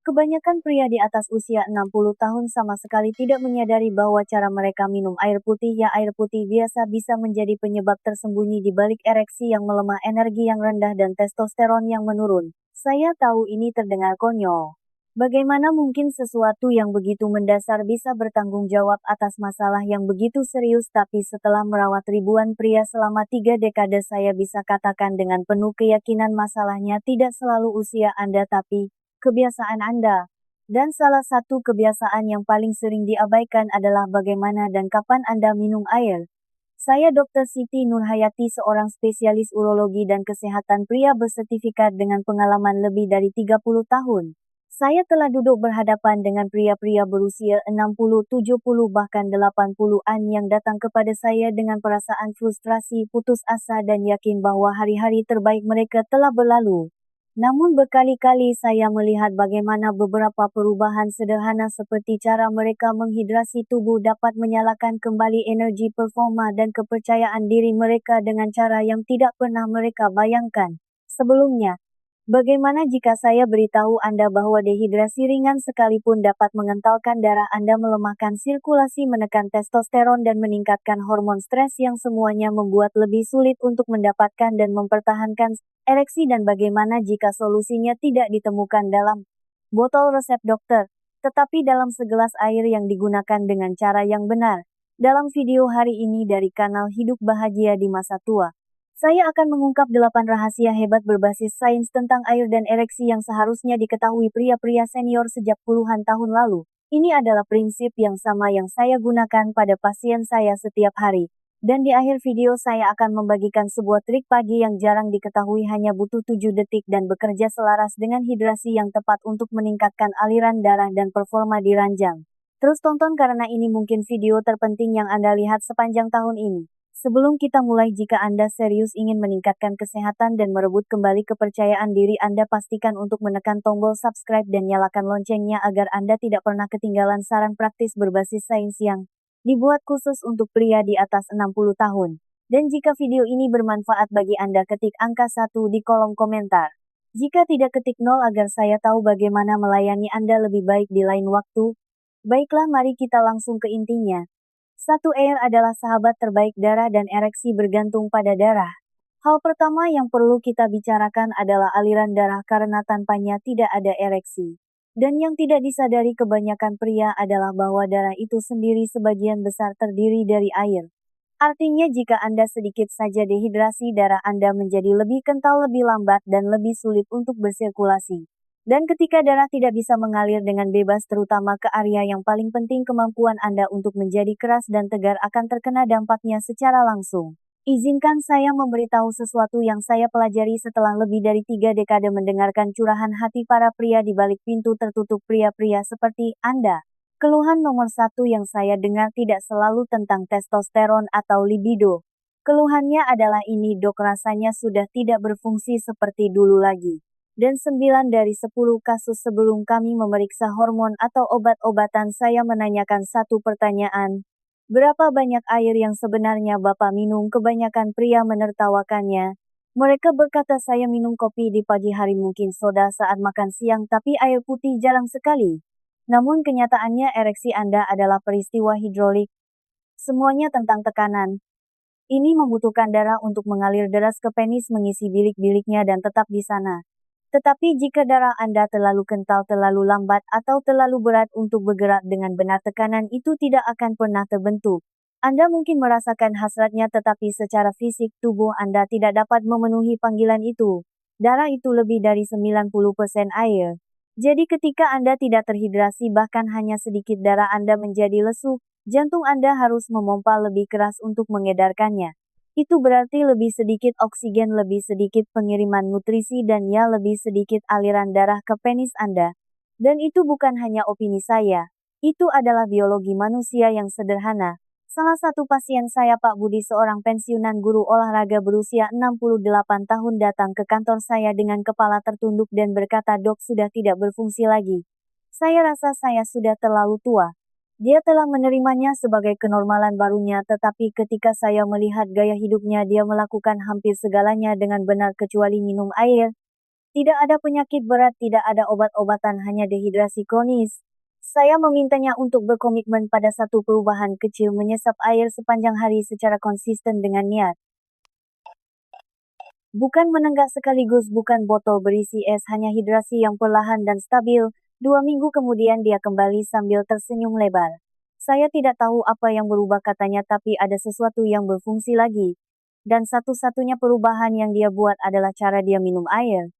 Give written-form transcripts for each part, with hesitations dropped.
Kebanyakan pria di atas usia 60 tahun sama sekali tidak menyadari bahwa cara mereka minum air putih air putih biasa bisa menjadi penyebab tersembunyi di balik ereksi yang melemah, energi yang rendah dan testosteron yang menurun. Saya tahu ini terdengar konyol. Bagaimana mungkin sesuatu yang begitu mendasar bisa bertanggung jawab atas masalah yang begitu serius, tapi setelah merawat ribuan pria selama 3 dekade saya bisa katakan dengan penuh keyakinan masalahnya tidak selalu usia Anda tapi kebiasaan Anda. Dan salah satu kebiasaan yang paling sering diabaikan adalah bagaimana dan kapan Anda minum air. Saya Dr. Siti Nurhayati, seorang spesialis urologi dan kesehatan pria bersertifikat dengan pengalaman lebih dari 30 tahun. Saya telah duduk berhadapan dengan pria-pria berusia 60, 70 bahkan 80-an yang datang kepada saya dengan perasaan frustrasi, putus asa dan yakin bahwa hari-hari terbaik mereka telah berlalu. Namun berkali-kali saya melihat bagaimana beberapa perubahan sederhana seperti cara mereka menghidrasi tubuh dapat menyalakan kembali energi, performa dan kepercayaan diri mereka dengan cara yang tidak pernah mereka bayangkan sebelumnya. Bagaimana jika saya beritahu Anda bahwa dehidrasi ringan sekalipun dapat mengentalkan darah Anda, melemahkan sirkulasi, menekan testosteron dan meningkatkan hormon stres yang semuanya membuat lebih sulit untuk mendapatkan dan mempertahankan ereksi, dan bagaimana jika solusinya tidak ditemukan dalam botol resep dokter, tetapi dalam segelas air yang digunakan dengan cara yang benar. Dalam video hari ini dari kanal Hidup Bahagia di Masa Tua, saya akan mengungkap 8 rahasia hebat berbasis sains tentang air dan ereksi yang seharusnya diketahui pria-pria senior sejak puluhan tahun lalu. Ini adalah prinsip yang sama yang saya gunakan pada pasien saya setiap hari. Dan di akhir video saya akan membagikan sebuah trik pagi yang jarang diketahui, hanya butuh 7 detik dan bekerja selaras dengan hidrasi yang tepat untuk meningkatkan aliran darah dan performa di ranjang. Terus tonton karena ini mungkin video terpenting yang Anda lihat sepanjang tahun ini. Sebelum kita mulai, jika Anda serius ingin meningkatkan kesehatan dan merebut kembali kepercayaan diri Anda, pastikan untuk menekan tombol subscribe dan nyalakan loncengnya agar Anda tidak pernah ketinggalan saran praktis berbasis sains yang dibuat khusus untuk pria di atas 60 tahun. Dan jika video ini bermanfaat bagi Anda, ketik angka 1 di kolom komentar. Jika tidak, ketik 0 agar saya tahu bagaimana melayani Anda lebih baik di lain waktu. Baiklah, mari kita langsung ke intinya. 1. Air adalah sahabat terbaik darah dan ereksi bergantung pada darah. Hal pertama yang perlu kita bicarakan adalah aliran darah, karena tanpanya tidak ada ereksi. Dan yang tidak disadari kebanyakan pria adalah bahwa darah itu sendiri sebagian besar terdiri dari air. Artinya jika Anda sedikit saja dehidrasi, darah Anda menjadi lebih kental, lebih lambat dan lebih sulit untuk bersirkulasi. Dan ketika darah tidak bisa mengalir dengan bebas, terutama ke area yang paling penting, kemampuan Anda untuk menjadi keras dan tegar akan terkena dampaknya secara langsung. Izinkan saya memberitahu sesuatu yang saya pelajari setelah lebih dari 3 dekade mendengarkan curahan hati para pria di balik pintu tertutup, pria-pria seperti Anda. Keluhan nomor 1 yang saya dengar tidak selalu tentang testosteron atau libido. Keluhannya adalah ini, "Dok, rasanya sudah tidak berfungsi seperti dulu lagi." Dan 9 dari 10 kasus sebelum kami memeriksa hormon atau obat-obatan, saya menanyakan satu pertanyaan. Berapa banyak air yang sebenarnya Bapak minum? Kebanyakan pria menertawakannya. Mereka berkata, saya minum kopi di pagi hari, mungkin soda saat makan siang, tapi air putih jarang sekali. Namun kenyataannya ereksi Anda adalah peristiwa hidrolik. Semuanya tentang tekanan. Ini membutuhkan darah untuk mengalir deras ke penis, mengisi bilik-biliknya dan tetap di sana. Tetapi jika darah Anda terlalu kental, terlalu lambat, atau terlalu berat untuk bergerak dengan benar, tekanan itu tidak akan pernah terbentuk. Anda mungkin merasakan hasratnya, tetapi secara fisik tubuh Anda tidak dapat memenuhi panggilan itu. Darah itu lebih dari 90% air. Jadi ketika Anda tidak terhidrasi, bahkan hanya sedikit, darah Anda menjadi lesu, jantung Anda harus memompa lebih keras untuk mengedarkannya. Itu berarti lebih sedikit oksigen, lebih sedikit pengiriman nutrisi, dan lebih sedikit aliran darah ke penis Anda. Dan itu bukan hanya opini saya. Itu adalah biologi manusia yang sederhana. Salah satu pasien saya, Pak Budi, seorang pensiunan guru olahraga berusia 68 tahun, datang ke kantor saya dengan kepala tertunduk dan berkata, "Dok, sudah tidak berfungsi lagi. Saya rasa saya sudah terlalu tua." Dia telah menerimanya sebagai kenormalan barunya, tetapi ketika saya melihat gaya hidupnya, dia melakukan hampir segalanya dengan benar kecuali minum air. Tidak ada penyakit berat, tidak ada obat-obatan, hanya dehidrasi kronis. Saya memintanya untuk berkomitmen pada satu perubahan kecil, menyesap air sepanjang hari secara konsisten dengan niat. Bukan menenggak sekaligus, bukan botol berisi es, hanya hidrasi yang perlahan dan stabil. 2 minggu kemudian dia kembali sambil tersenyum lebar. Saya tidak tahu apa yang berubah, katanya, tapi ada sesuatu yang berfungsi lagi. Dan satu-satunya perubahan yang dia buat adalah cara dia minum air.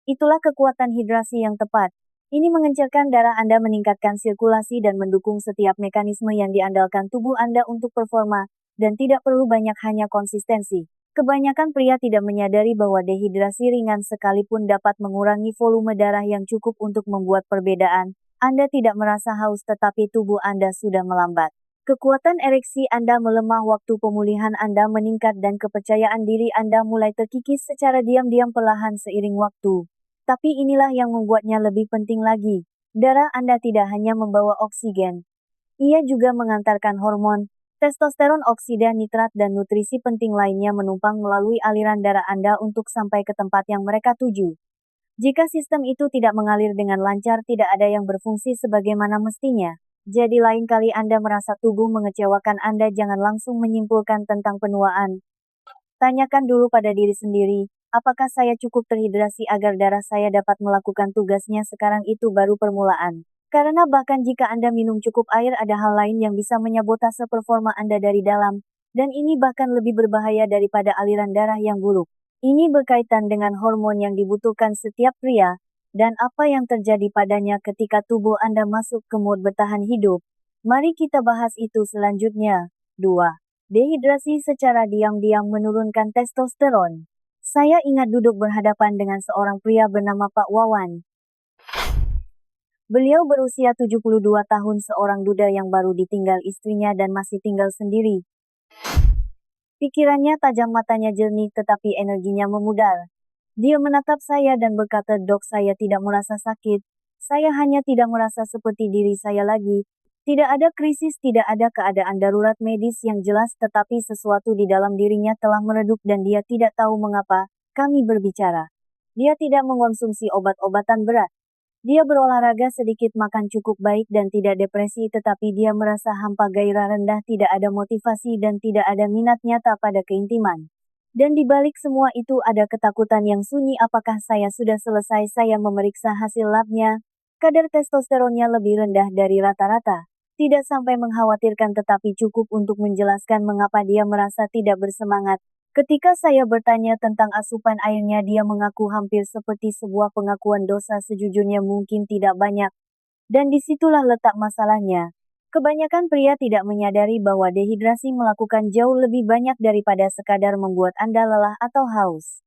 Itulah kekuatan hidrasi yang tepat. Ini mengencerkan darah Anda, meningkatkan sirkulasi dan mendukung setiap mekanisme yang diandalkan tubuh Anda untuk performa, dan tidak perlu banyak, hanya konsistensi. Kebanyakan pria tidak menyadari bahwa dehidrasi ringan sekalipun dapat mengurangi volume darah yang cukup untuk membuat perbedaan. Anda tidak merasa haus, tetapi tubuh Anda sudah melambat. Kekuatan ereksi Anda melemah, waktu pemulihan Anda meningkat, dan kepercayaan diri Anda mulai terkikis secara diam-diam perlahan seiring waktu. Tapi inilah yang membuatnya lebih penting lagi. Darah Anda tidak hanya membawa oksigen. Ia juga mengantarkan hormon, testosteron, oksida, nitrat, dan nutrisi penting lainnya menumpang melalui aliran darah Anda untuk sampai ke tempat yang mereka tuju. Jika sistem itu tidak mengalir dengan lancar, tidak ada yang berfungsi sebagaimana mestinya. Jadi lain kali Anda merasa tubuh mengecewakan Anda, jangan langsung menyimpulkan tentang penuaan. Tanyakan dulu pada diri sendiri, apakah saya cukup terhidrasi agar darah saya dapat melakukan tugasnya sekarang? Itu baru permulaan. Karena bahkan jika Anda minum cukup air, ada hal lain yang bisa menyabotase performa Anda dari dalam. Dan ini bahkan lebih berbahaya daripada aliran darah yang buruk. Ini berkaitan dengan hormon yang dibutuhkan setiap pria, dan apa yang terjadi padanya ketika tubuh Anda masuk ke mode bertahan hidup. Mari kita bahas itu selanjutnya. 2. Dehidrasi secara diam-diam menurunkan testosteron. Saya ingat duduk berhadapan dengan seorang pria bernama Pak Wawan. Beliau berusia 72 tahun, seorang duda yang baru ditinggal istrinya dan masih tinggal sendiri. Pikirannya tajam, matanya jernih, tetapi energinya memudar. Dia menatap saya dan berkata, "Dok, saya tidak merasa sakit. Saya hanya tidak merasa seperti diri saya lagi. Tidak ada krisis, tidak ada keadaan darurat medis yang jelas, tetapi sesuatu di dalam dirinya telah meredup dan dia tidak tahu mengapa." Kami berbicara. Dia tidak mengonsumsi obat-obatan berat. Dia berolahraga sedikit, makan cukup baik, dan tidak depresi, tetapi dia merasa hampa, gairah rendah, tidak ada motivasi, dan tidak ada minat nyata pada keintiman. Dan di balik semua itu ada ketakutan yang sunyi. Apakah saya sudah selesai? Saya memeriksa hasil labnya. Kadar testosteronnya lebih rendah dari rata-rata. Tidak sampai mengkhawatirkan, tetapi cukup untuk menjelaskan mengapa dia merasa tidak bersemangat. Ketika saya bertanya tentang asupan airnya, dia mengaku hampir seperti sebuah pengakuan dosa. Sejujurnya mungkin tidak banyak. Dan disitulah letak masalahnya. Kebanyakan pria tidak menyadari bahwa dehidrasi melakukan jauh lebih banyak daripada sekadar membuat Anda lelah atau haus.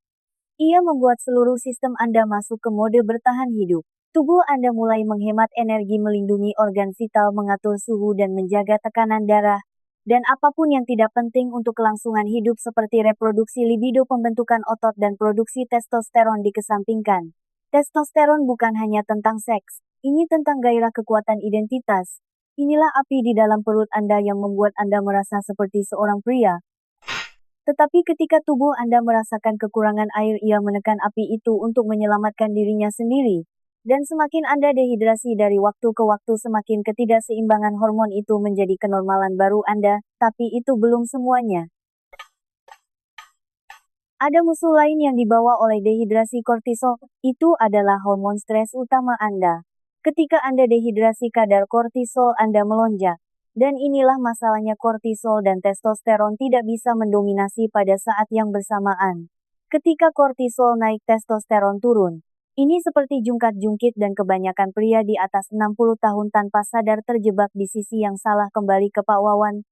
Ia membuat seluruh sistem Anda masuk ke mode bertahan hidup. Tubuh Anda mulai menghemat energi, melindungi organ vital, mengatur suhu, dan menjaga tekanan darah. Dan apapun yang tidak penting untuk kelangsungan hidup seperti reproduksi, libido, pembentukan otot, dan produksi testosteron dikesampingkan. Testosteron bukan hanya tentang seks. Ini tentang gairah, kekuatan identitas. Inilah api di dalam perut Anda yang membuat Anda merasa seperti seorang pria. Tetapi ketika tubuh Anda merasakan kekurangan air, ia menekan api itu untuk menyelamatkan dirinya sendiri. Dan semakin Anda dehidrasi dari waktu ke waktu, semakin ketidakseimbangan hormon itu menjadi kenormalan baru Anda, tapi itu belum semuanya. Ada musuh lain yang dibawa oleh dehidrasi, kortisol. Itu adalah hormon stres utama Anda. Ketika Anda dehidrasi, kadar kortisol Anda melonjak. Dan inilah masalahnya, kortisol dan testosteron tidak bisa mendominasi pada saat yang bersamaan. Ketika kortisol naik, testosteron turun. Ini seperti jungkat-jungkit, dan kebanyakan pria di atas 60 tahun tanpa sadar terjebak di sisi yang salah. Kembali ke Pak Wawan.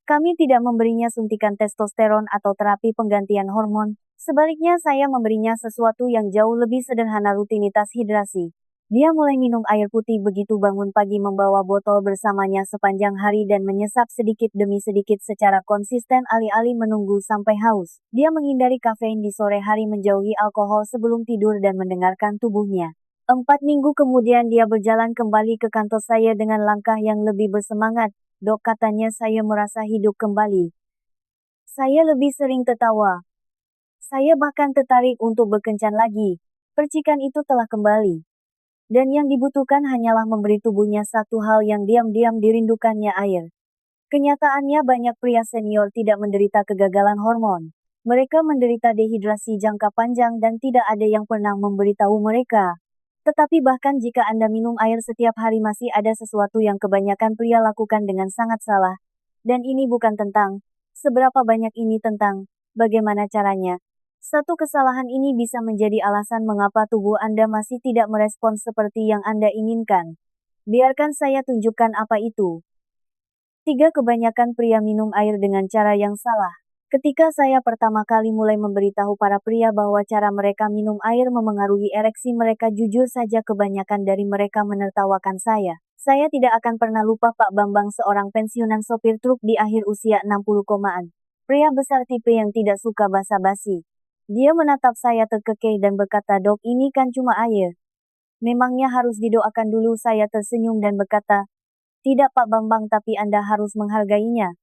Kami tidak memberinya suntikan testosteron atau terapi penggantian hormon. Sebaliknya, saya memberinya sesuatu yang jauh lebih sederhana, rutinitas hidrasi. Dia mulai minum air putih begitu bangun pagi, membawa botol bersamanya sepanjang hari, dan menyesap sedikit demi sedikit secara konsisten alih-alih menunggu sampai haus. Dia menghindari kafein di sore hari, menjauhi alkohol sebelum tidur, dan mendengarkan tubuhnya. 4 minggu kemudian dia berjalan kembali ke kantor saya dengan langkah yang lebih bersemangat. "Dok," katanya, "saya merasa hidup kembali. Saya lebih sering tertawa. Saya bahkan tertarik untuk berkencan lagi." Percikan itu telah kembali. Dan yang dibutuhkan hanyalah memberi tubuhnya satu hal yang diam-diam dirindukannya, air. Kenyataannya banyak pria senior tidak menderita kegagalan hormon. Mereka menderita dehidrasi jangka panjang dan tidak ada yang pernah memberitahu mereka. Tetapi bahkan jika Anda minum air setiap hari masih ada sesuatu yang kebanyakan pria lakukan dengan sangat salah. Dan ini bukan tentang seberapa banyak, ini tentang bagaimana caranya. Satu kesalahan ini bisa menjadi alasan mengapa tubuh Anda masih tidak merespons seperti yang Anda inginkan. Biarkan saya tunjukkan apa itu. 3. Kebanyakan pria minum air dengan cara yang salah. Ketika saya pertama kali mulai memberitahu para pria bahwa cara mereka minum air memengaruhi ereksi mereka, jujur saja kebanyakan dari mereka menertawakan saya. Saya tidak akan pernah lupa Pak Bambang, seorang pensiunan sopir truk di akhir usia 60-an. Pria besar tipe yang tidak suka basa-basi. Dia menatap saya terkekeh dan berkata, "Dok, ini kan cuma air. Memangnya harus didoakan dulu?" Saya tersenyum dan berkata, "Tidak Pak Bambang, tapi Anda harus menghargainya."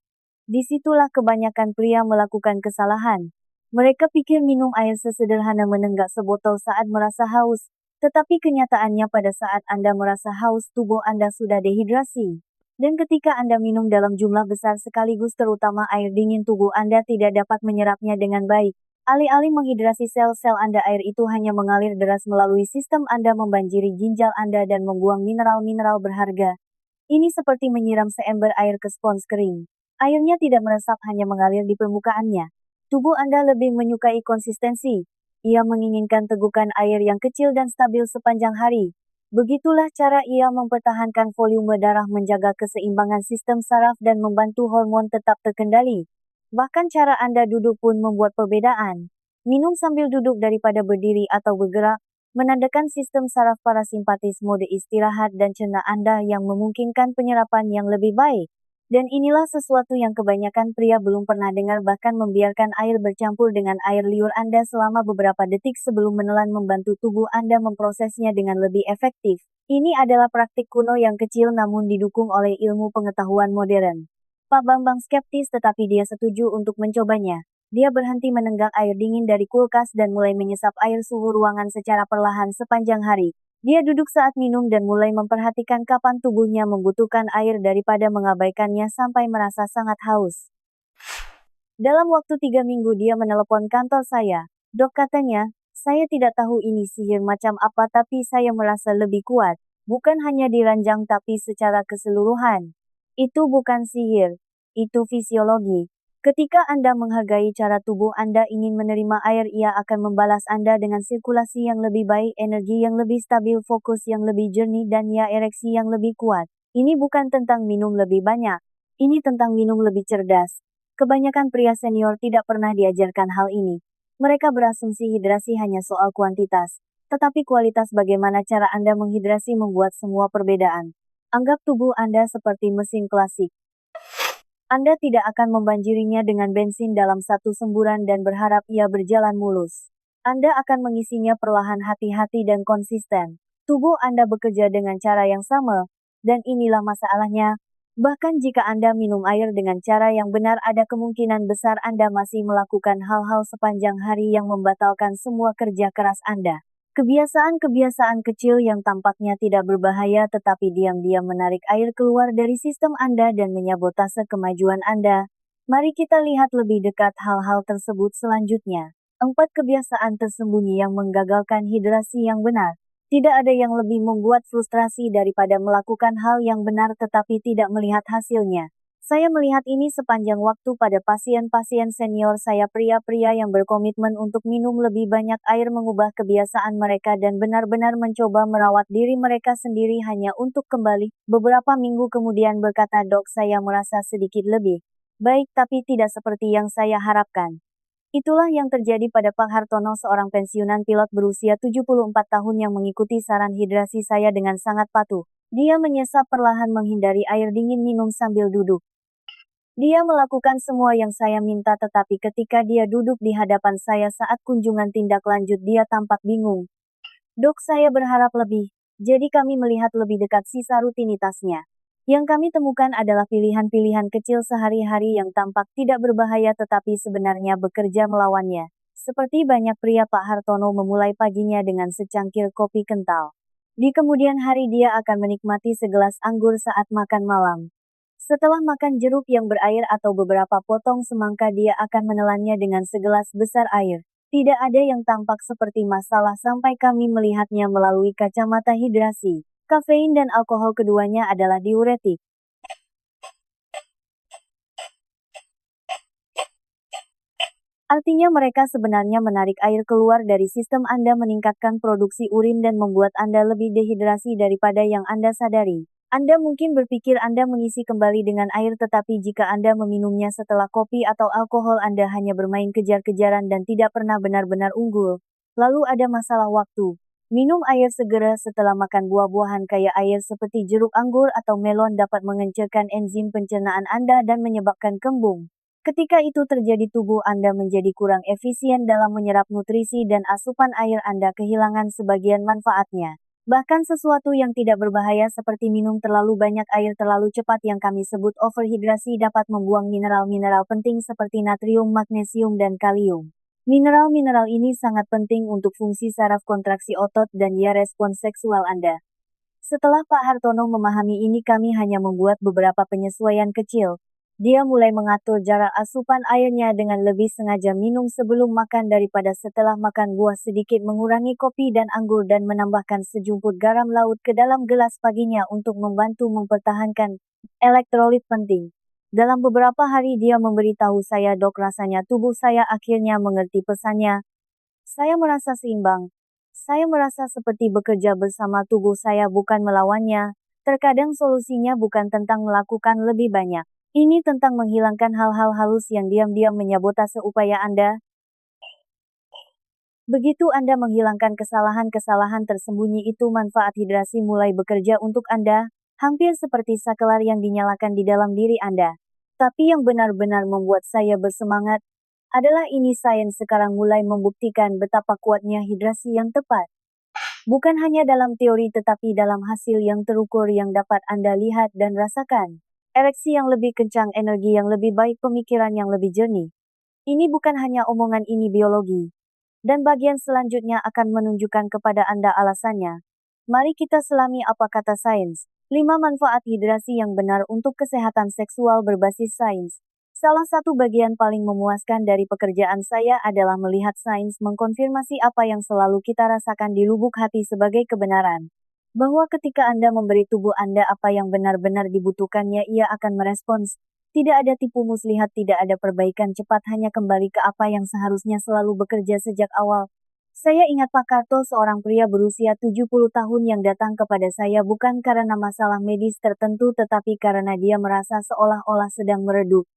Disitulah kebanyakan pria melakukan kesalahan. Mereka pikir minum air sesederhana menenggak sebotol saat merasa haus. Tetapi kenyataannya pada saat Anda merasa haus, tubuh Anda sudah dehidrasi. Dan ketika Anda minum dalam jumlah besar sekaligus, terutama air dingin, tubuh Anda tidak dapat menyerapnya dengan baik. Alih-alih menghidrasi sel-sel Anda, air itu hanya mengalir deras melalui sistem Anda, membanjiri ginjal Anda dan membuang mineral-mineral berharga. Ini seperti menyiram seember air ke spons kering. Airnya tidak meresap, hanya mengalir di permukaannya. Tubuh Anda lebih menyukai konsistensi. Ia menginginkan tegukan air yang kecil dan stabil sepanjang hari. Begitulah cara ia mempertahankan volume darah, menjaga keseimbangan sistem saraf dan membantu hormon tetap terkendali. Bahkan cara Anda duduk pun membuat perbedaan. Minum sambil duduk daripada berdiri atau bergerak, menandakan sistem saraf parasimpatis mode istirahat dan cerna Anda yang memungkinkan penyerapan yang lebih baik. Dan inilah sesuatu yang kebanyakan pria belum pernah dengar, bahkan membiarkan air bercampur dengan air liur Anda selama beberapa detik sebelum menelan membantu tubuh Anda memprosesnya dengan lebih efektif. Ini adalah praktik kuno yang kecil namun didukung oleh ilmu pengetahuan modern. Pak Bambang skeptis, tetapi dia setuju untuk mencobanya. Dia berhenti menenggak air dingin dari kulkas dan mulai menyesap air suhu ruangan secara perlahan sepanjang hari. Dia duduk saat minum dan mulai memperhatikan kapan tubuhnya membutuhkan air daripada mengabaikannya sampai merasa sangat haus. Dalam waktu 3 minggu dia menelepon kantor saya. "Dok," katanya, "saya tidak tahu ini sihir macam apa, tapi saya merasa lebih kuat. Bukan hanya di ranjang tapi secara keseluruhan." Itu bukan sihir. Itu fisiologi. Ketika Anda menghargai cara tubuh Anda ingin menerima air, ia akan membalas Anda dengan sirkulasi yang lebih baik, energi yang lebih stabil, fokus yang lebih jernih, dan ya, ereksi yang lebih kuat. Ini bukan tentang minum lebih banyak. Ini tentang minum lebih cerdas. Kebanyakan pria senior tidak pernah diajarkan hal ini. Mereka berasumsi hidrasi hanya soal kuantitas. Tetapi kualitas, bagaimana cara Anda menghidrasi, membuat semua perbedaan. Anggap tubuh Anda seperti mesin klasik. Anda tidak akan membanjirinya dengan bensin dalam satu semburan dan berharap ia berjalan mulus. Anda akan mengisinya perlahan, hati-hati dan konsisten. Tubuh Anda bekerja dengan cara yang sama, dan inilah masalahnya. Bahkan jika Anda minum air dengan cara yang benar, ada kemungkinan besar Anda masih melakukan hal-hal sepanjang hari yang membatalkan semua kerja keras Anda. Kebiasaan-kebiasaan kecil yang tampaknya tidak berbahaya tetapi diam-diam menarik air keluar dari sistem Anda dan menyabotase kemajuan Anda. Mari kita lihat lebih dekat hal-hal tersebut selanjutnya. 4 kebiasaan tersembunyi yang menggagalkan hidrasi yang benar. Tidak ada yang lebih membuat frustrasi daripada melakukan hal yang benar tetapi tidak melihat hasilnya. Saya melihat ini sepanjang waktu pada pasien-pasien senior saya, pria-pria yang berkomitmen untuk minum lebih banyak air, mengubah kebiasaan mereka dan benar-benar mencoba merawat diri mereka sendiri hanya untuk kembali beberapa minggu kemudian berkata, "Dok, saya merasa sedikit lebih baik tapi tidak seperti yang saya harapkan." Itulah yang terjadi pada Pak Hartono, seorang pensiunan pilot berusia 74 tahun yang mengikuti saran hidrasi saya dengan sangat patuh. Dia menyesap perlahan, menghindari air dingin, minum sambil duduk. Dia melakukan semua yang saya minta, tetapi ketika dia duduk di hadapan saya saat kunjungan tindak lanjut, dia tampak bingung. "Dok, saya berharap lebih." Jadi kami melihat lebih dekat sisa rutinitasnya. Yang kami temukan adalah pilihan-pilihan kecil sehari-hari yang tampak tidak berbahaya tetapi sebenarnya bekerja melawannya. Seperti banyak pria, Pak Hartono memulai paginya dengan secangkir kopi kental. Di kemudian hari dia akan menikmati segelas anggur saat makan malam. Setelah makan jeruk yang berair atau beberapa potong semangka, dia akan menelannya dengan segelas besar air. Tidak ada yang tampak seperti masalah sampai kami melihatnya melalui kacamata hidrasi. Kafein dan alkohol keduanya adalah diuretik. Artinya mereka sebenarnya menarik air keluar dari sistem Anda, meningkatkan produksi urin dan membuat Anda lebih dehidrasi daripada yang Anda sadari. Anda mungkin berpikir Anda mengisi kembali dengan air, tetapi jika Anda meminumnya setelah kopi atau alkohol, Anda hanya bermain kejar-kejaran dan tidak pernah benar-benar unggul. Lalu ada masalah waktu. Minum air segera setelah makan buah-buahan kaya air seperti jeruk, anggur, atau melon dapat mengencerkan enzim pencernaan Anda dan menyebabkan kembung. Ketika itu terjadi, tubuh Anda menjadi kurang efisien dalam menyerap nutrisi dan asupan air Anda kehilangan sebagian manfaatnya. Bahkan sesuatu yang tidak berbahaya seperti minum terlalu banyak air terlalu cepat yang kami sebut overhidrasi dapat membuang mineral-mineral penting seperti natrium, magnesium, dan kalium. Mineral-mineral ini sangat penting untuk fungsi saraf, kontraksi otot, dan ya respons seksual Anda. Setelah Pak Hartono memahami ini, kami hanya membuat beberapa penyesuaian kecil. Dia mulai mengatur jarak asupan airnya dengan lebih sengaja minum sebelum makan daripada setelah makan, buah sedikit, mengurangi kopi dan anggur, dan menambahkan sejumput garam laut ke dalam gelas paginya untuk membantu mempertahankan elektrolit penting. Dalam beberapa hari dia memberitahu saya, "Dok, rasanya tubuh saya akhirnya mengerti pesannya. Saya merasa seimbang. Saya merasa seperti bekerja bersama tubuh saya, bukan melawannya. Terkadang solusinya bukan tentang melakukan lebih banyak. Ini tentang menghilangkan hal-hal halus yang diam-diam menyabotase upaya Anda. Begitu Anda menghilangkan kesalahan-kesalahan tersembunyi itu, manfaat hidrasi mulai bekerja untuk Anda, hampir seperti saklar yang dinyalakan di dalam diri Anda. Tapi yang benar-benar membuat saya bersemangat adalah ini: sains sekarang mulai membuktikan betapa kuatnya hidrasi yang tepat. Bukan hanya dalam teori tetapi dalam hasil yang terukur yang dapat Anda lihat dan rasakan. Ereksi yang lebih kencang, energi yang lebih baik, pemikiran yang lebih jernih. Ini bukan hanya omongan, ini biologi. Dan bagian selanjutnya akan menunjukkan kepada Anda alasannya. Mari kita selami apa kata sains. 5 manfaat hidrasi yang benar untuk kesehatan seksual berbasis sains. Salah satu bagian paling memuaskan dari pekerjaan saya adalah melihat sains mengkonfirmasi apa yang selalu kita rasakan di lubuk hati sebagai kebenaran. Bahwa ketika Anda memberi tubuh Anda apa yang benar-benar dibutuhkannya, ia akan merespons. Tidak ada tipu muslihat, tidak ada perbaikan cepat, hanya kembali ke apa yang seharusnya selalu bekerja sejak awal. Saya ingat Pak Karto, seorang pria berusia 70 tahun yang datang kepada saya bukan karena masalah medis tertentu tetapi karena dia merasa seolah-olah sedang meredup.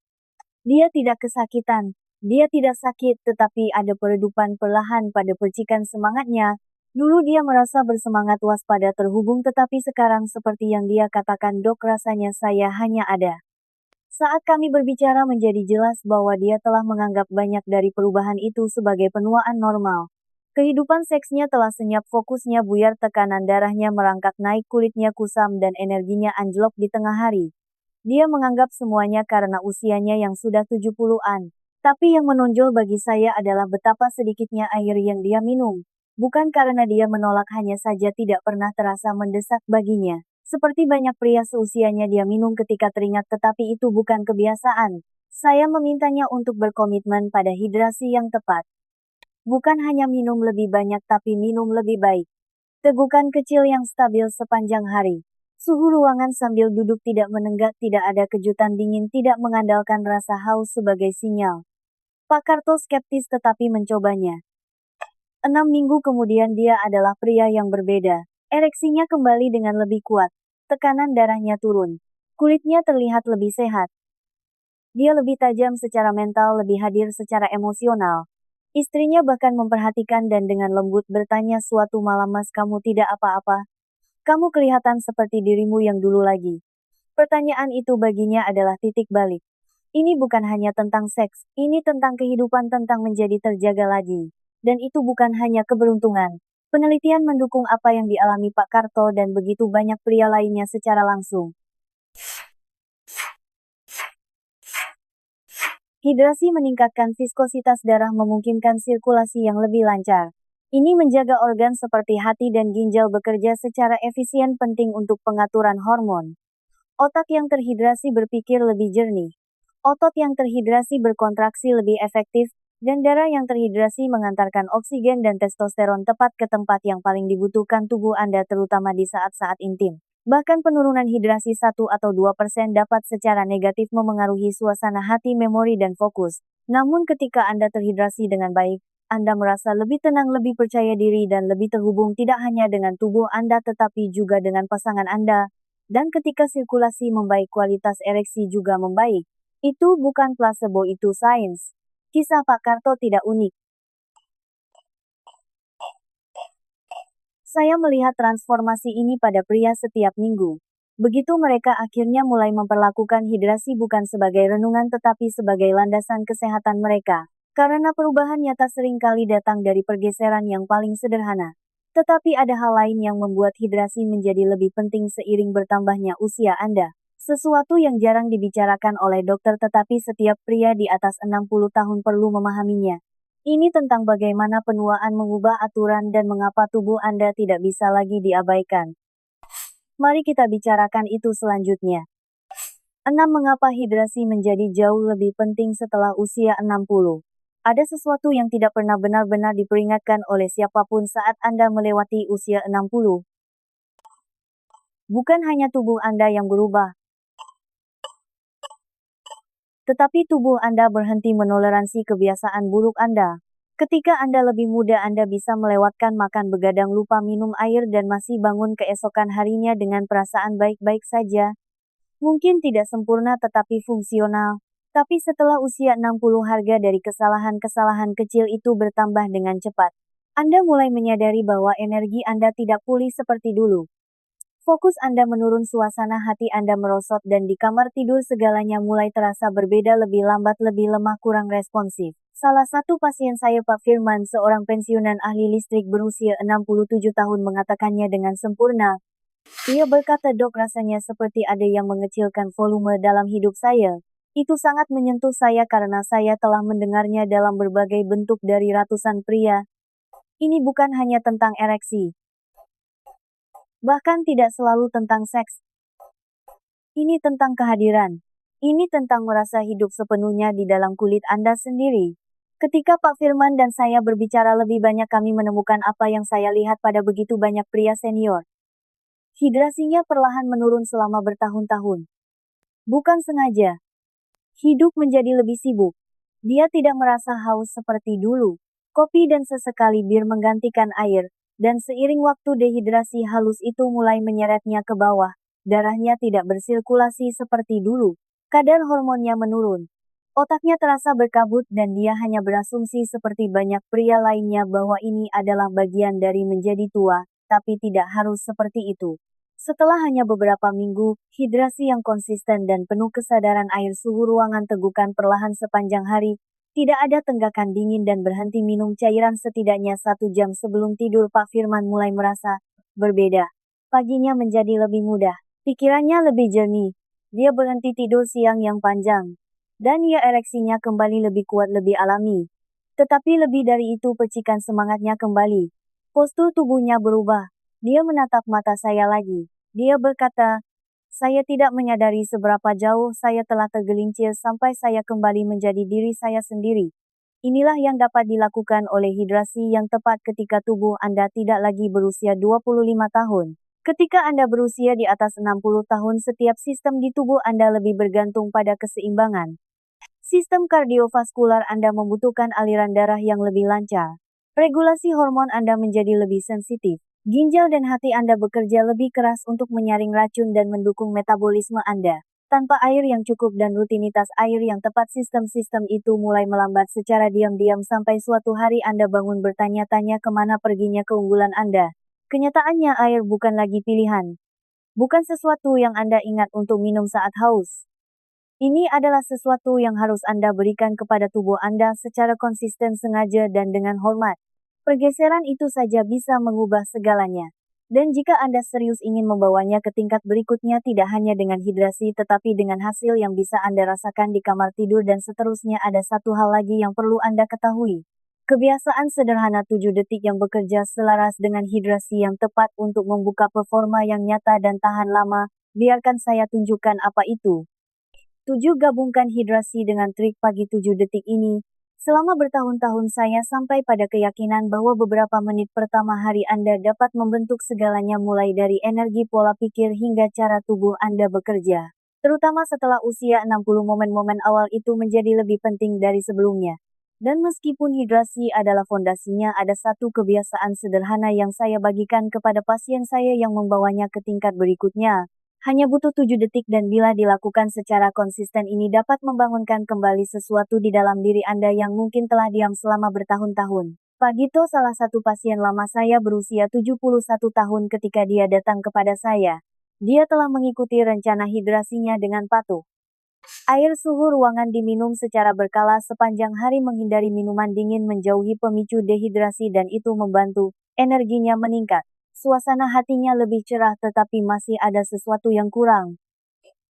Dia tidak kesakitan, dia tidak sakit, tetapi ada peredupan perlahan pada percikan semangatnya. Dulu dia merasa bersemangat, waspada, terhubung, tetapi sekarang seperti yang dia katakan, "Dok, rasanya saya hanya ada." Saat kami berbicara menjadi jelas bahwa dia telah menganggap banyak dari perubahan itu sebagai penuaan normal. Kehidupan seksnya telah senyap, fokusnya buyar, tekanan darahnya merangkak naik, kulitnya kusam, dan energinya anjlok di tengah hari. Dia menganggap semuanya karena usianya yang sudah 70-an. Tapi yang menonjol bagi saya adalah betapa sedikitnya air yang dia minum. Bukan karena dia menolak, hanya saja tidak pernah terasa mendesak baginya. Seperti banyak pria seusianya, dia minum ketika teringat, tetapi itu bukan kebiasaan. Saya memintanya untuk berkomitmen pada hidrasi yang tepat. Bukan hanya minum lebih banyak, tapi minum lebih baik. Tegukan kecil yang stabil sepanjang hari. Suhu ruangan sambil duduk, tidak menenggak, tidak ada kejutan dingin, tidak mengandalkan rasa haus sebagai sinyal. Pak Karto skeptis tetapi mencobanya. 6 minggu kemudian dia adalah pria yang berbeda. Ereksinya kembali dengan lebih kuat. Tekanan darahnya turun. Kulitnya terlihat lebih sehat. Dia lebih tajam secara mental, lebih hadir secara emosional. Istrinya bahkan memperhatikan dan dengan lembut bertanya suatu malam, "Mas, kamu tidak apa-apa? Kamu kelihatan seperti dirimu yang dulu lagi." Pertanyaan itu baginya adalah titik balik. Ini bukan hanya tentang seks, ini tentang kehidupan, tentang menjadi terjaga lagi. Dan itu bukan hanya keberuntungan. Penelitian mendukung apa yang dialami Pak Karto dan begitu banyak pria lainnya secara langsung. Hidrasi meningkatkan viskositas darah memungkinkan sirkulasi yang lebih lancar. Ini menjaga organ seperti hati dan ginjal bekerja secara efisien penting untuk pengaturan hormon. Otak yang terhidrasi berpikir lebih jernih. Otot yang terhidrasi berkontraksi lebih efektif, dan darah yang terhidrasi mengantarkan oksigen dan testosteron tepat ke tempat yang paling dibutuhkan tubuh Anda terutama di saat-saat intim. Bahkan penurunan hidrasi 1 atau 2% dapat secara negatif memengaruhi suasana hati, memori, dan fokus. Namun ketika Anda terhidrasi dengan baik, Anda merasa lebih tenang, lebih percaya diri, dan lebih terhubung tidak hanya dengan tubuh Anda tetapi juga dengan pasangan Anda. Dan ketika sirkulasi membaik, kualitas ereksi juga membaik. Itu bukan placebo, itu sains. Kisah Pak Karto tidak unik. Saya melihat transformasi ini pada pria setiap minggu. Begitu mereka akhirnya mulai memperlakukan hidrasi bukan sebagai renungan tetapi sebagai landasan kesehatan mereka. Karena perubahan nyata seringkali datang dari pergeseran yang paling sederhana. Tetapi ada hal lain yang membuat hidrasi menjadi lebih penting seiring bertambahnya usia Anda. Sesuatu yang jarang dibicarakan oleh dokter tetapi setiap pria di atas 60 tahun perlu memahaminya. Ini tentang bagaimana penuaan mengubah aturan dan mengapa tubuh Anda tidak bisa lagi diabaikan. Mari kita bicarakan itu selanjutnya. 6. Mengapa hidrasi menjadi jauh lebih penting setelah usia 60? Ada sesuatu yang tidak pernah benar-benar diperingatkan oleh siapapun saat Anda melewati usia 60. Bukan hanya tubuh Anda yang berubah, tetapi tubuh Anda berhenti menoleransi kebiasaan buruk Anda. Ketika Anda lebih muda, Anda bisa melewatkan makan begadang, lupa minum air, dan masih bangun keesokan harinya dengan perasaan baik-baik saja. Mungkin tidak sempurna tetapi fungsional. Tapi setelah usia 60, harga dari kesalahan-kesalahan kecil itu bertambah dengan cepat. Anda mulai menyadari bahwa energi Anda tidak pulih seperti dulu. Fokus Anda menurun, suasana hati Anda merosot, dan di kamar tidur segalanya mulai terasa berbeda, lebih lambat, lebih lemah, kurang responsif. Salah satu pasien saya, Pak Firman, seorang pensiunan ahli listrik berusia 67 tahun, mengatakannya dengan sempurna. Ia berkata, "Dok, rasanya seperti ada yang mengecilkan volume dalam hidup saya. Itu sangat menyentuh saya karena saya telah mendengarnya dalam berbagai bentuk dari ratusan pria. Ini bukan hanya tentang ereksi. Bahkan tidak selalu tentang seks. Ini tentang kehadiran. Ini tentang merasa hidup sepenuhnya di dalam kulit Anda sendiri." Ketika Pak Firman dan saya berbicara lebih banyak, kami menemukan apa yang saya lihat pada begitu banyak pria senior. Hidrasinya perlahan menurun selama bertahun-tahun. Bukan sengaja. Hidup menjadi lebih sibuk. Dia tidak merasa haus seperti dulu. Kopi dan sesekali bir menggantikan air. Dan seiring waktu, dehidrasi halus itu mulai menyeretnya ke bawah. Darahnya tidak bersirkulasi seperti dulu. Kadar hormonnya menurun. Otaknya terasa berkabut dan dia hanya berasumsi seperti banyak pria lainnya bahwa ini adalah bagian dari menjadi tua, tapi tidak harus seperti itu. Setelah hanya beberapa minggu, hidrasi yang konsisten dan penuh kesadaran air, suhu ruangan tegukan perlahan sepanjang hari, tidak ada tenggakan dingin dan berhenti minum cairan setidaknya 1 jam sebelum tidur, Pak Firman mulai merasa berbeda. Paginya menjadi lebih mudah. Pikirannya lebih jernih. Dia berhenti tidur siang yang panjang. Dan ya, ereksinya kembali lebih kuat, lebih alami. Tetapi lebih dari itu, percikan semangatnya kembali. Postur tubuhnya berubah. Dia menatap mata saya lagi. Dia berkata, "Saya tidak menyadari seberapa jauh saya telah tergelincir sampai saya kembali menjadi diri saya sendiri." Inilah yang dapat dilakukan oleh hidrasi yang tepat ketika tubuh Anda tidak lagi berusia 25 tahun. Ketika Anda berusia di atas 60 tahun, setiap sistem di tubuh Anda lebih bergantung pada keseimbangan. Sistem kardiovaskular Anda membutuhkan aliran darah yang lebih lancar. Regulasi hormon Anda menjadi lebih sensitif. Ginjal dan hati Anda bekerja lebih keras untuk menyaring racun dan mendukung metabolisme Anda. Tanpa air yang cukup dan rutinitas air yang tepat, sistem-sistem itu mulai melambat secara diam-diam sampai suatu hari Anda bangun bertanya-tanya kemana perginya keunggulan Anda. Kenyataannya, air bukan lagi pilihan. Bukan sesuatu yang Anda ingat untuk minum saat haus. Ini adalah sesuatu yang harus Anda berikan kepada tubuh Anda secara konsisten, sengaja, dan dengan hormat. Pergeseran itu saja bisa mengubah segalanya. Dan jika Anda serius ingin membawanya ke tingkat berikutnya tidak hanya dengan hidrasi tetapi dengan hasil yang bisa Anda rasakan di kamar tidur dan seterusnya ada satu hal lagi yang perlu Anda ketahui. Kebiasaan sederhana 7 detik yang bekerja selaras dengan hidrasi yang tepat untuk membuka performa yang nyata dan tahan lama, biarkan saya tunjukkan apa itu. 7. Gabungkan hidrasi dengan trik pagi 7 detik ini. Selama bertahun-tahun saya sampai pada keyakinan bahwa beberapa menit pertama hari Anda dapat membentuk segalanya mulai dari energi pola pikir hingga cara tubuh Anda bekerja. Terutama setelah usia 60 momen-momen awal itu menjadi lebih penting dari sebelumnya. Dan meskipun hidrasi adalah fondasinya ada satu kebiasaan sederhana yang saya bagikan kepada pasien saya yang membawanya ke tingkat berikutnya. Hanya butuh 7 detik dan bila dilakukan secara konsisten ini dapat membangunkan kembali sesuatu di dalam diri Anda yang mungkin telah diam selama bertahun-tahun. Pak Gito salah satu pasien lama saya berusia 71 tahun ketika dia datang kepada saya. Dia telah mengikuti rencana hidrasinya dengan patuh. Air suhu ruangan diminum secara berkala sepanjang hari menghindari minuman dingin menjauhi pemicu dehidrasi dan itu membantu energinya meningkat. Suasana hatinya lebih cerah tetapi masih ada sesuatu yang kurang.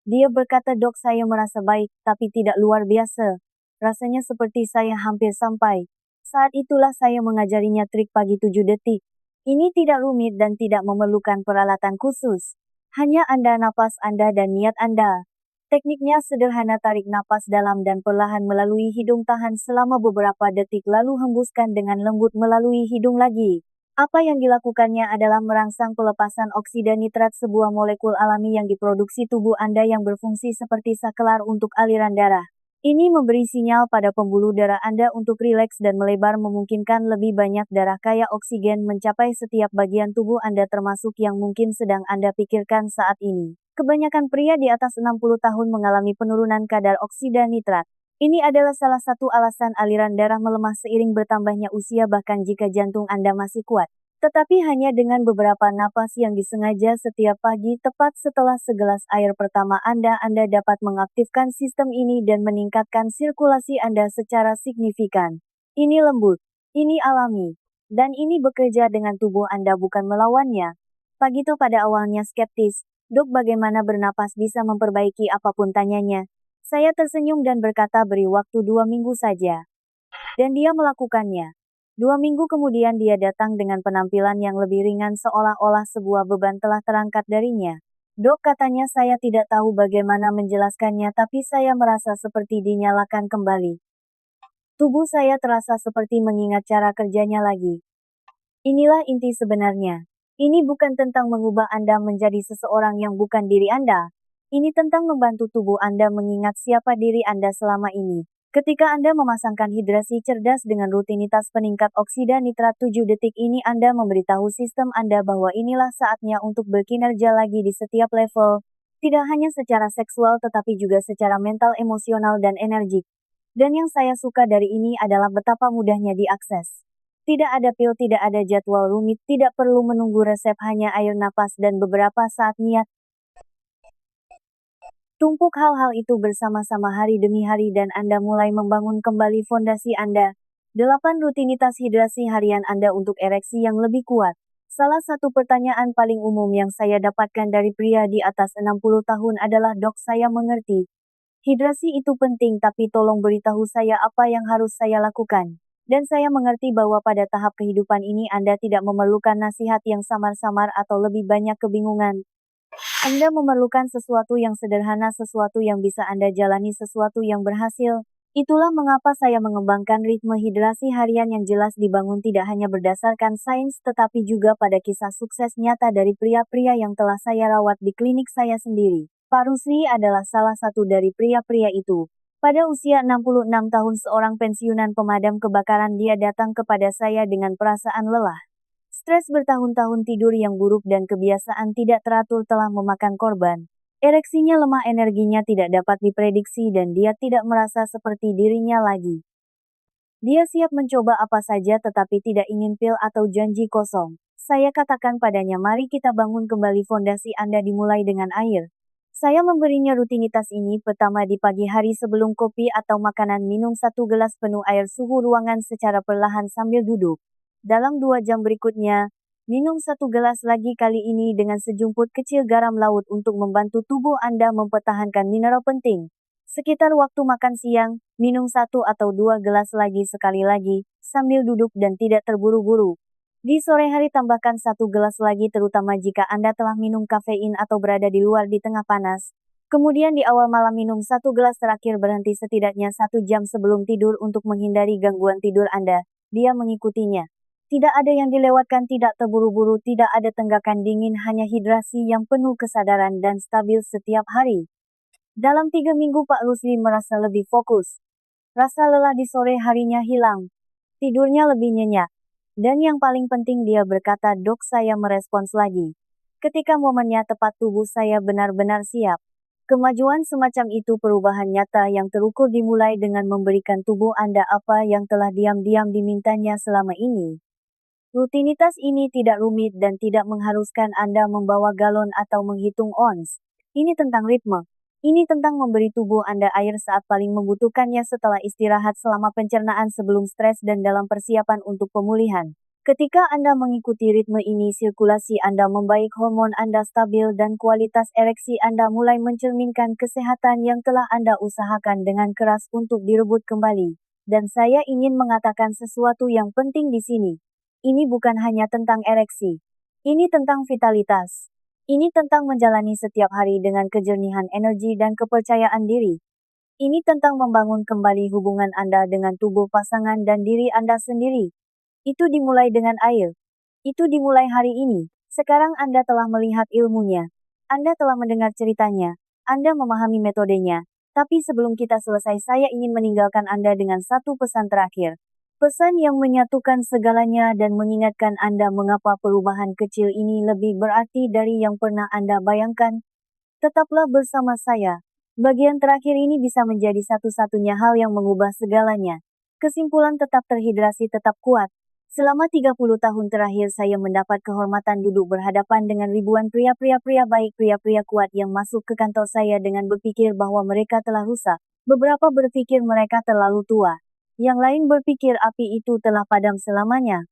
Dia berkata, "Dok, saya merasa baik, tapi tidak luar biasa. Rasanya seperti saya hampir sampai." Saat itulah saya mengajarinya trik pagi 7 detik. Ini tidak rumit dan tidak memerlukan peralatan khusus. Hanya Anda, napas Anda dan niat Anda. Tekniknya sederhana, tarik napas dalam dan perlahan melalui hidung, tahan selama beberapa detik lalu hembuskan dengan lembut melalui hidung lagi. Apa yang dilakukannya adalah merangsang pelepasan oksida nitrat, sebuah molekul alami yang diproduksi tubuh Anda yang berfungsi seperti saklar untuk aliran darah. Ini memberi sinyal pada pembuluh darah Anda untuk rileks dan melebar, memungkinkan lebih banyak darah kaya oksigen mencapai setiap bagian tubuh Anda termasuk yang mungkin sedang Anda pikirkan saat ini. Kebanyakan pria di atas 60 tahun mengalami penurunan kadar oksida nitrat. Ini adalah salah satu alasan aliran darah melemah seiring bertambahnya usia bahkan jika jantung Anda masih kuat. Tetapi hanya dengan beberapa napas yang disengaja setiap pagi tepat setelah segelas air pertama Anda dapat mengaktifkan sistem ini dan meningkatkan sirkulasi Anda secara signifikan. Ini lembut, ini alami, dan ini bekerja dengan tubuh Anda bukan melawannya. Pak Gito pada awalnya skeptis, "Dok, bagaimana bernapas bisa memperbaiki apapun?" tanyanya. Saya tersenyum dan berkata, "Beri waktu 2 minggu saja." Dan dia melakukannya. 2 minggu kemudian dia datang dengan penampilan yang lebih ringan seolah-olah sebuah beban telah terangkat darinya. "Dok," katanya, "saya tidak tahu bagaimana menjelaskannya tapi saya merasa seperti dinyalakan kembali. Tubuh saya terasa seperti mengingat cara kerjanya lagi." Inilah inti sebenarnya. Ini bukan tentang mengubah Anda menjadi seseorang yang bukan diri Anda. Ini tentang membantu tubuh Anda mengingat siapa diri Anda selama ini. Ketika Anda memasangkan hidrasi cerdas dengan rutinitas peningkat oksida nitrat 7 detik ini, Anda memberitahu sistem Anda bahwa inilah saatnya untuk berkinerja lagi di setiap level, tidak hanya secara seksual tetapi juga secara mental, emosional, dan energik. Dan yang saya suka dari ini adalah betapa mudahnya diakses. Tidak ada pil, tidak ada jadwal rumit, tidak perlu menunggu resep, hanya air, napas, dan beberapa saat niat. Tumpuk hal-hal itu bersama-sama hari demi hari dan Anda mulai membangun kembali fondasi Anda. 8 rutinitas hidrasi harian Anda untuk ereksi yang lebih kuat. Salah satu pertanyaan paling umum yang saya dapatkan dari pria di atas 60 tahun adalah, "Dok, saya mengerti. Hidrasi itu penting tapi tolong beritahu saya apa yang harus saya lakukan." Dan saya mengerti bahwa pada tahap kehidupan ini Anda tidak memerlukan nasihat yang samar-samar atau lebih banyak kebingungan. Anda memerlukan sesuatu yang sederhana, sesuatu yang bisa Anda jalani, sesuatu yang berhasil. Itulah mengapa saya mengembangkan ritme hidrasi harian yang jelas dibangun tidak hanya berdasarkan sains tetapi juga pada kisah sukses nyata dari pria-pria yang telah saya rawat di klinik saya sendiri. Pak Rusli adalah salah satu dari pria-pria itu. Pada usia 66 tahun, seorang pensiunan pemadam kebakaran, dia datang kepada saya dengan perasaan lelah. Stres bertahun-tahun, tidur yang buruk, dan kebiasaan tidak teratur telah memakan korban. Ereksinya lemah, energinya tidak dapat diprediksi, dan dia tidak merasa seperti dirinya lagi. Dia siap mencoba apa saja tetapi tidak ingin pil atau janji kosong. Saya katakan padanya, "Mari kita bangun kembali fondasi Anda dimulai dengan air." Saya memberinya rutinitas ini. Pertama, di pagi hari sebelum kopi atau makanan, minum 1 gelas penuh air suhu ruangan secara perlahan sambil duduk. Dalam 2 jam berikutnya, Minum 1 gelas lagi kali ini dengan sejumput kecil garam laut untuk membantu tubuh Anda mempertahankan mineral penting. Sekitar waktu makan siang, minum 1 atau 2 gelas lagi sekali lagi, sambil duduk dan tidak terburu-buru. Di sore hari tambahkan 1 gelas lagi terutama jika Anda telah minum kafein atau berada di luar di tengah panas. Kemudian di awal malam minum 1 gelas terakhir berhenti setidaknya 1 jam sebelum tidur untuk menghindari gangguan tidur Anda. Dia mengikutinya. Tidak ada yang dilewatkan, tidak terburu-buru, tidak ada tenggakan dingin, hanya hidrasi yang penuh kesadaran dan stabil setiap hari. Dalam 3 minggu Pak Rusli merasa lebih fokus. Rasa lelah di sore harinya hilang. Tidurnya lebih nyenyak. Dan yang paling penting dia berkata, "Dok, saya merespons lagi. Ketika momennya tepat tubuh saya benar-benar siap." Kemajuan semacam itu perubahan nyata yang terukur dimulai dengan memberikan tubuh Anda apa yang telah diam-diam dimintanya selama ini. Rutinitas ini tidak rumit dan tidak mengharuskan Anda membawa galon atau menghitung ons. Ini tentang ritme. Ini tentang memberi tubuh Anda air saat paling membutuhkannya setelah istirahat selama pencernaan sebelum stres dan dalam persiapan untuk pemulihan. Ketika Anda mengikuti ritme ini, sirkulasi Anda membaik, hormon Anda stabil, dan kualitas ereksi Anda mulai mencerminkan kesehatan yang telah Anda usahakan dengan keras untuk direbut kembali. Dan saya ingin mengatakan sesuatu yang penting di sini. Ini bukan hanya tentang ereksi. Ini tentang vitalitas. Ini tentang menjalani setiap hari dengan kejernihan energi dan kepercayaan diri. Ini tentang membangun kembali hubungan Anda dengan tubuh pasangan dan diri Anda sendiri. Itu dimulai dengan air. Itu dimulai hari ini. Sekarang Anda telah melihat ilmunya. Anda telah mendengar ceritanya. Anda memahami metodenya. Tapi sebelum kita selesai, saya ingin meninggalkan Anda dengan satu pesan terakhir. Pesan yang menyatukan segalanya dan mengingatkan Anda mengapa perubahan kecil ini lebih berarti dari yang pernah Anda bayangkan. Tetaplah bersama saya. Bagian terakhir ini bisa menjadi satu-satunya hal yang mengubah segalanya. Kesimpulan: tetap terhidrasi, tetap kuat. Selama 30 tahun terakhir saya mendapat kehormatan duduk berhadapan dengan ribuan pria-pria baik, pria-pria kuat yang masuk ke kantor saya dengan berpikir bahwa mereka telah rusak. Beberapa berpikir mereka terlalu tua. Yang lain berpikir api itu telah padam selamanya.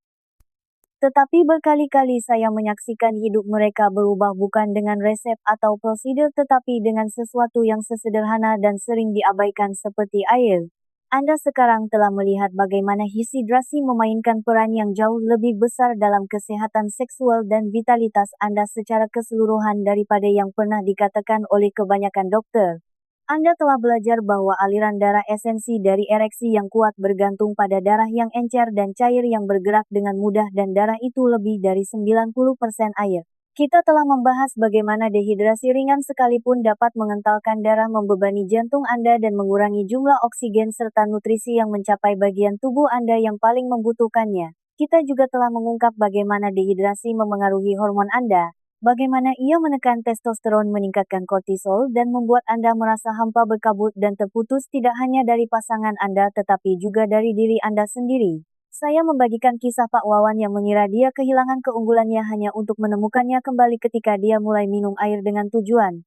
Tetapi berkali-kali saya menyaksikan hidup mereka berubah bukan dengan resep atau prosedur tetapi dengan sesuatu yang sesederhana dan sering diabaikan seperti air. Anda sekarang telah melihat bagaimana hidrasi memainkan peran yang jauh lebih besar dalam kesehatan seksual dan vitalitas Anda secara keseluruhan daripada yang pernah dikatakan oleh kebanyakan dokter. Anda telah belajar bahwa aliran darah, esensi dari ereksi yang kuat, bergantung pada darah yang encer dan cair yang bergerak dengan mudah, dan darah itu lebih dari 90% air. Kita telah membahas bagaimana dehidrasi ringan sekalipun dapat mengentalkan darah, membebani jantung Anda dan mengurangi jumlah oksigen serta nutrisi yang mencapai bagian tubuh Anda yang paling membutuhkannya. Kita juga telah mengungkap bagaimana dehidrasi memengaruhi hormon Anda. Bagaimana ia menekan testosteron, meningkatkan kortisol, dan membuat Anda merasa hampa, berkabut, dan terputus tidak hanya dari pasangan Anda tetapi juga dari diri Anda sendiri. Saya membagikan kisah Pak Wawan yang mengira dia kehilangan keunggulannya hanya untuk menemukannya kembali ketika dia mulai minum air dengan tujuan.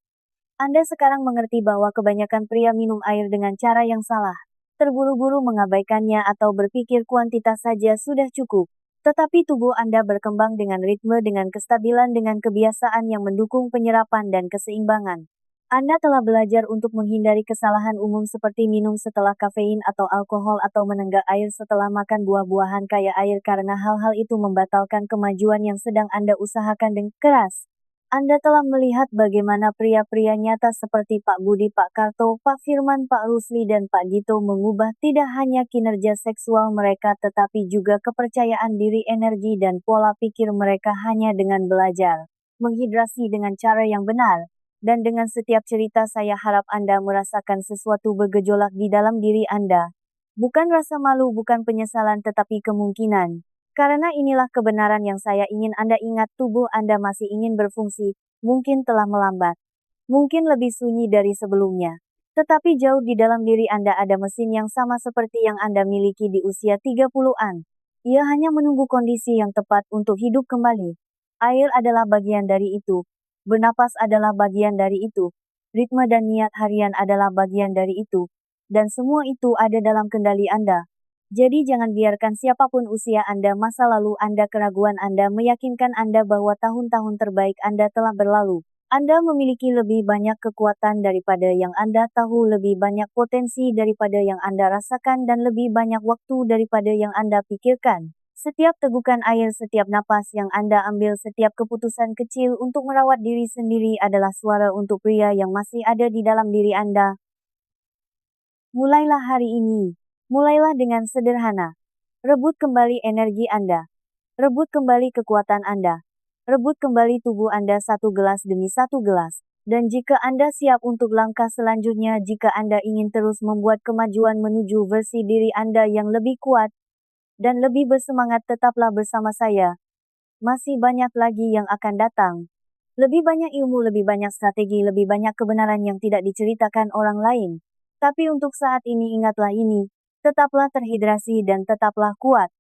Anda sekarang mengerti bahwa kebanyakan pria minum air dengan cara yang salah. Terburu-buru mengabaikannya atau berpikir kuantitas saja sudah cukup. Tetapi tubuh Anda berkembang dengan ritme, dengan kestabilan, dengan kebiasaan yang mendukung penyerapan dan keseimbangan. Anda telah belajar untuk menghindari kesalahan umum seperti minum setelah kafein atau alkohol atau menenggak air setelah makan buah-buahan kaya air karena hal-hal itu membatalkan kemajuan yang sedang Anda usahakan dengan keras. Anda telah melihat bagaimana pria-pria nyata seperti Pak Budi, Pak Karto, Pak Firman, Pak Rusli, dan Pak Gito mengubah tidak hanya kinerja seksual mereka tetapi juga kepercayaan diri, energi, dan pola pikir mereka hanya dengan belajar menghidrasi dengan cara yang benar. Dan dengan setiap cerita saya harap Anda merasakan sesuatu bergejolak di dalam diri Anda. Bukan rasa malu, bukan penyesalan, tetapi kemungkinan. Karena inilah kebenaran yang saya ingin Anda ingat, tubuh Anda masih ingin berfungsi, mungkin telah melambat. Mungkin lebih sunyi dari sebelumnya. Tetapi jauh di dalam diri Anda ada mesin yang sama seperti yang Anda miliki di usia 30-an. Ia hanya menunggu kondisi yang tepat untuk hidup kembali. Air adalah bagian dari itu. Bernapas adalah bagian dari itu. Ritme dan niat harian adalah bagian dari itu. Dan semua itu ada dalam kendali Anda. Jadi jangan biarkan siapapun usia Anda, masa lalu Anda, keraguan Anda meyakinkan Anda bahwa tahun-tahun terbaik Anda telah berlalu. Anda memiliki lebih banyak kekuatan daripada yang Anda tahu, lebih banyak potensi daripada yang Anda rasakan, dan lebih banyak waktu daripada yang Anda pikirkan. Setiap tegukan air, setiap napas yang Anda ambil, setiap keputusan kecil untuk merawat diri sendiri adalah suara untuk pria yang masih ada di dalam diri Anda. Mulailah hari ini. Mulailah dengan sederhana. Rebut kembali energi Anda. Rebut kembali kekuatan Anda. Rebut kembali tubuh Anda satu gelas demi satu gelas. Dan jika Anda siap untuk langkah selanjutnya, jika Anda ingin terus membuat kemajuan menuju versi diri Anda yang lebih kuat dan lebih bersemangat, tetaplah bersama saya. Masih banyak lagi yang akan datang. Lebih banyak ilmu, lebih banyak strategi, lebih banyak kebenaran yang tidak diceritakan orang lain. Tapi untuk saat ini, ingatlah ini. Tetaplah terhidrasi dan tetaplah kuat.